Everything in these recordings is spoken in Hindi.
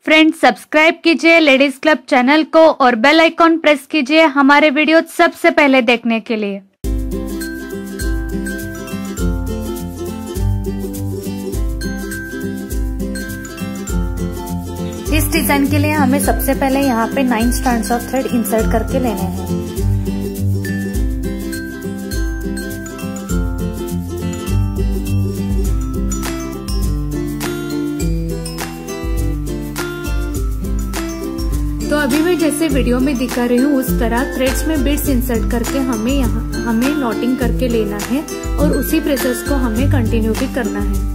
फ्रेंड्स, सब्सक्राइब कीजिए लेडीज क्लब चैनल को और बेल आइकॉन प्रेस कीजिए हमारे वीडियो सबसे पहले देखने के लिए। इस डिजाइन के लिए हमें सबसे पहले यहाँ पे 9 स्ट्रैंड्स ऑफ थ्रेड इंसर्ट करके लेने हैं। तो अभी मैं जैसे वीडियो में दिखा रही हूँ उस तरह थ्रेड्स में बीड्स इंसर्ट करके हमें नॉटिंग करके लेना है और उसी प्रोसेस को हमें कंटिन्यू भी करना है।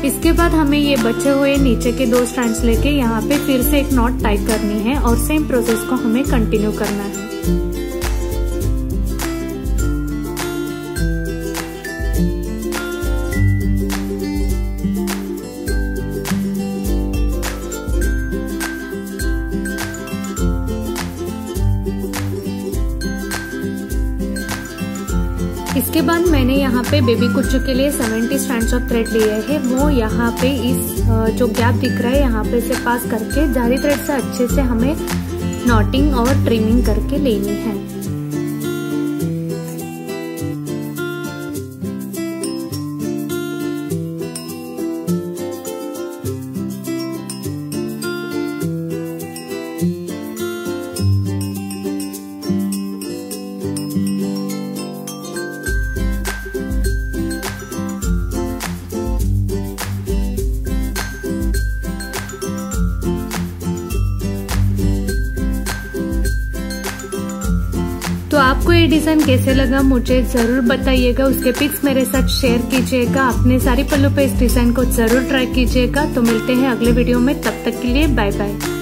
इसके बाद हमें ये बचे हुए नीचे के 2 स्ट्रैंड्स लेके यहाँ पे फिर से एक नॉट टाई करनी है और सेम प्रोसेस को हमें कंटिन्यू करना है। इसके बाद मैंने यहाँ पे बेबी कुच्चू के लिए 70 स्ट्रैंड्स ऑफ थ्रेड लिए हैं। वो यहाँ पे इस जो गैप दिख रहा है यहाँ पे से पास करके जाली थ्रेड से अच्छे से हमें नॉटिंग और ट्रिमिंग करके लेनी है। तो आपको ये डिजाइन कैसे लगा मुझे जरूर बताइएगा, उसके पिक्स मेरे साथ शेयर कीजिएगा। अपने साड़ी पल्लू पे इस डिजाइन को जरूर ट्राई कीजिएगा। तो मिलते हैं अगले वीडियो में, तब तक के लिए बाय बाय।